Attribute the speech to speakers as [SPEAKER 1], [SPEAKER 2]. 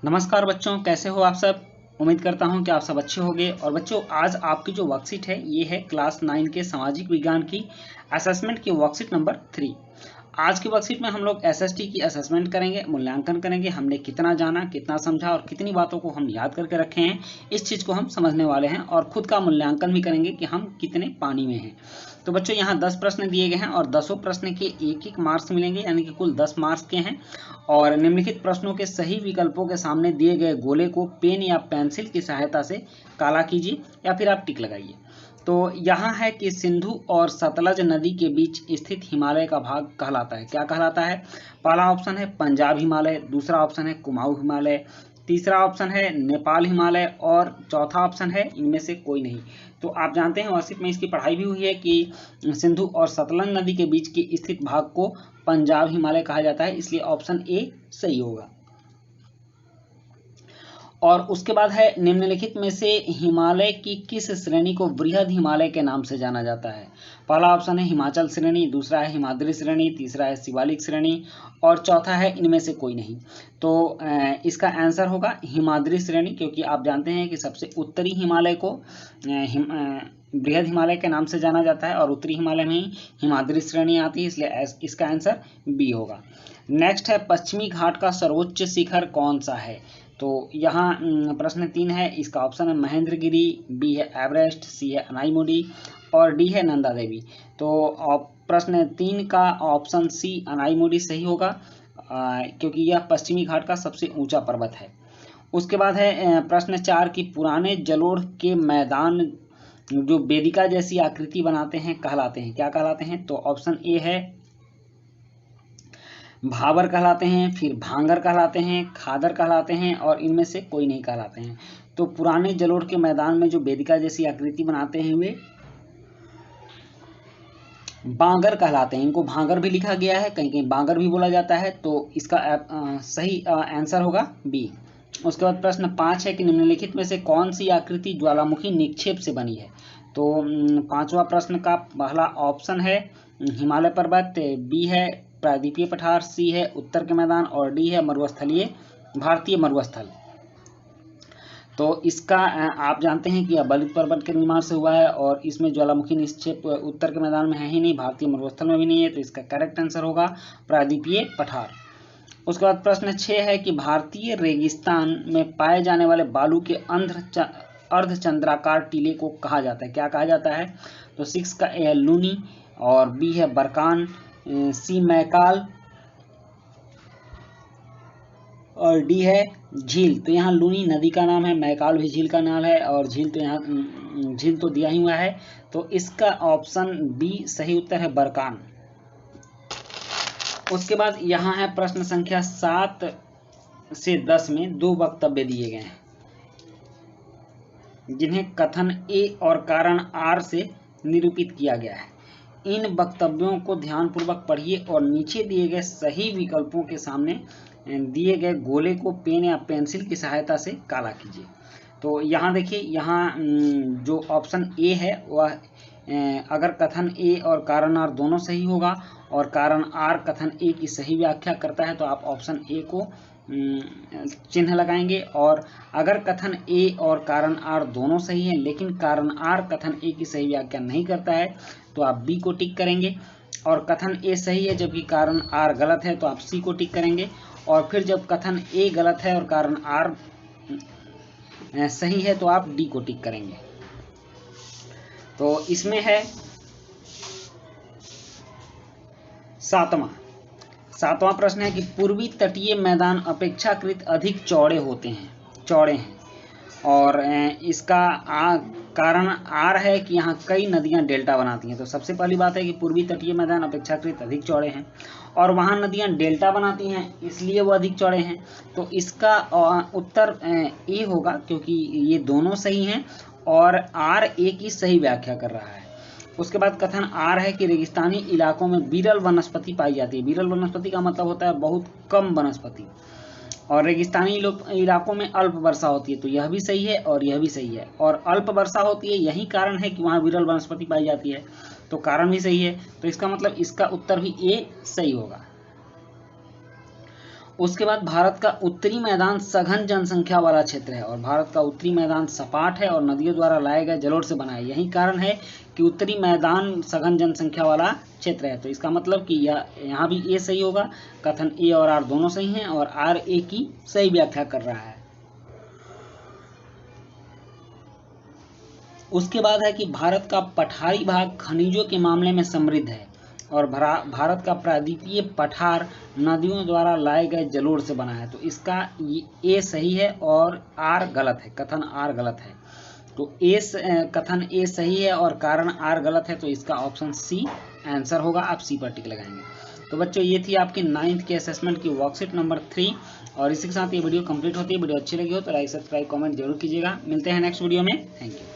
[SPEAKER 1] नमस्कार बच्चों, कैसे हो आप सब। उम्मीद करता हूं कि आप सब अच्छे होंगे। और बच्चों, आज आपकी जो वर्कशीट है ये है क्लास 9 के सामाजिक विज्ञान की असेसमेंट की वर्कशीट नंबर 3। आज की वर्कशीट में हम लोग एसएसटी की असेसमेंट करेंगे, मूल्यांकन करेंगे। हमने कितना जाना, कितना समझा और कितनी बातों को हम याद करके रखे हैं, इस चीज़ को हम समझने वाले हैं। और खुद का मूल्यांकन भी करेंगे कि हम कितने पानी में हैं। तो बच्चों, यहाँ 10 प्रश्न दिए गए हैं और 10 प्रश्न के एक मार्क्स मिलेंगे, यानी कि कुल 10 मार्क्स के हैं। और निम्नलिखित प्रश्नों के सही विकल्पों के सामने दिए गए गोले को पेन या पेंसिल की सहायता से काला कीजिए या फिर आप टिक लगाइए। तो यहाँ है कि सिंधु और सतलज नदी के बीच स्थित हिमालय का भाग कहलाता है, क्या कहलाता है। पहला ऑप्शन है पंजाब हिमालय, दूसरा ऑप्शन है कुमाऊं हिमालय, तीसरा ऑप्शन है नेपाल हिमालय और चौथा ऑप्शन है इनमें से कोई नहीं। तो आप जानते हैं वर्कशीट में इसकी पढ़ाई भी हुई है कि सिंधु और सतलज नदी के बीच की स्थित भाग को पंजाब हिमालय कहा जाता है, इसलिए ऑप्शन ए सही होगा। और उसके बाद है निम्नलिखित में से हिमालय की किस श्रेणी को वृहद हिमालय के नाम से जाना जाता है। पहला ऑप्शन है हिमाचल श्रेणी, दूसरा है हिमाद्री श्रेणी, तीसरा है शिवालिक श्रेणी और चौथा है इनमें से कोई नहीं। तो इसका आंसर होगा हिमाद्री श्रेणी, क्योंकि आप जानते हैं कि सबसे उत्तरी हिमालय को बृहद हिमालय के नाम से जाना जाता है और उत्तरी हिमालय में ही हिमाद्री श्रेणी आती है, इसलिए इसका आंसर बी होगा। नेक्स्ट है पश्चिमी घाट का सर्वोच्च शिखर कौन सा है। तो यहाँ प्रश्न 3 है, इसका ऑप्शन है महेंद्रगिरी, बी है एवरेस्ट, सी है अनाईमुडी और डी है नंदा देवी। तो प्रश्न 3 का ऑप्शन सी अनाईमुडी सही होगा, क्योंकि यह पश्चिमी घाट का सबसे ऊंचा पर्वत है। उसके बाद है प्रश्न 4 की पुराने जलोढ़ के मैदान जो वेदिका जैसी आकृति बनाते हैं कहलाते हैं, क्या कहलाते हैं। तो ऑप्शन ए है भाबर कहलाते हैं, फिर भांगर कहलाते हैं, खादर कहलाते हैं और इनमें से कोई नहीं कहलाते हैं। तो पुराने जलोढ़ के मैदान में जो वेदिका जैसी आकृति बनाते हैं वे बांगर कहलाते हैं। इनको भांगर भी लिखा गया है, कहीं कहीं बांगर भी बोला जाता है। तो इसका सही आंसर होगा बी। उसके बाद प्रश्न 5 है कि निम्नलिखित में से कौन सी आकृति ज्वालामुखी निक्षेप से बनी है। तो 5वां प्रश्न का पहला ऑप्शन है हिमालय पर्वत, बी है प्रायद्वीपीय पठार, सी है उत्तर के मैदान और डी है मरुस्थलीय भारतीय मरुस्थल। तो इसका आप जानते हैं कि यह बलित पर्वत के निर्माण से हुआ है और इसमें ज्वालामुखी निक्षेप उत्तर के मैदान में है ही नहीं, भारतीय मरुस्थल में भी नहीं है। तो इसका करेक्ट आंसर होगा प्रायद्वीपीय पठार। उसके बाद प्रश्न 6 है कि भारतीय रेगिस्तान में पाए जाने वाले बालू के अर्धचंद्राकार टीले को कहा जाता है, क्या कहा जाता है। तो 6 का ए है लूनी और बी है बरकान, सी मैकाल और डी है झील। तो यहाँ लूनी नदी का नाम है, मैकाल भी झील का नाम है और झील तो यहाँ झील तो दिया ही हुआ है। तो इसका ऑप्शन बी सही उत्तर है बरकान। उसके बाद यहाँ है प्रश्न संख्या 7 से 10 में 2 वक्तव्य दिए गए हैं जिन्हें कथन ए और कारण आर से निरूपित किया गया है। इन वक्तव्यों को ध्यानपूर्वक पढ़िए और नीचे दिए गए सही विकल्पों के सामने दिए गए गोले को पेन या पेंसिल की सहायता से काला कीजिए। तो यहाँ देखिए, यहाँ जो ऑप्शन ए है वह अगर कथन ए और कारण आर दोनों सही होगा और कारण आर कथन ए की सही व्याख्या करता है तो आप ऑप्शन ए को चिन्ह लगाएंगे। और अगर कथन ए और कारण आर दोनों सही हैं लेकिन कारण आर कथन ए की सही व्याख्या नहीं करता है तो आप बी को टिक करेंगे। और कथन ए सही है जबकि कारण आर गलत है तो आप सी को टिक करेंगे। और फिर जब कथन ए गलत है और कारण आर सही है तो आप डी को टिक करेंगे। तो इसमें है सातवां प्रश्न है कि पूर्वी तटीय मैदान अपेक्षाकृत अधिक चौड़े हैं और इसका कारण आर है कि यहाँ कई नदियाँ डेल्टा बनाती हैं। तो सबसे पहली बात है कि पूर्वी तटीय मैदान अपेक्षाकृत अधिक चौड़े हैं और वहाँ नदियाँ डेल्टा बनाती हैं इसलिए वो अधिक चौड़े हैं। तो इसका उत्तर ए होगा, क्योंकि ये दोनों सही हैं और आर ए की सही व्याख्या कर रहा है। उसके बाद कथन आर है कि रेगिस्तानी इलाकों में विरल वनस्पति पाई जाती है। विरल वनस्पति का मतलब होता है बहुत कम वनस्पति, और रेगिस्तानी इलाकों में अल्प वर्षा होती है। तो यह भी सही है और यह भी सही है। और अल्प वर्षा होती है यही कारण है कि वहाँ विरल वनस्पति पाई जाती है, तो कारण भी सही है। तो इसका मतलब इसका उत्तर भी ए सही होगा। उसके बाद भारत का उत्तरी मैदान सघन जनसंख्या वाला क्षेत्र है और भारत का उत्तरी मैदान सपाट है और नदियों द्वारा लाए गए जलोढ़ से बना है। यही कारण है कि उत्तरी मैदान सघन जनसंख्या वाला क्षेत्र है। तो इसका मतलब कि यहाँ भी ए सही होगा। कथन ए और आर दोनों सही हैं और आर ए की सही व्याख्या कर रहा है। उसके बाद है कि भारत का पठारी भाग खनिजों के मामले में समृद्ध है और भारत का प्रायद्वीपीय पठार नदियों द्वारा लाए गए जलोढ़ से बना है। तो इसका ए सही है और आर गलत है। कथन आर गलत है। तो कथन ए सही है और कारण आर गलत है। तो इसका ऑप्शन सी आंसर होगा। आप सी पर टिक लगाएंगे। तो बच्चों ये थी आपकी 9th के असेसमेंट की वर्कशीट नंबर 3 और इसी के साथ ये वीडियो कंप्लीट होती है। वीडियो अच्छी लगी हो तो लाइक सब्सक्राइब कमेंट जरूर कीजिएगा। मिलते हैं नेक्स्ट वीडियो में। Thank you.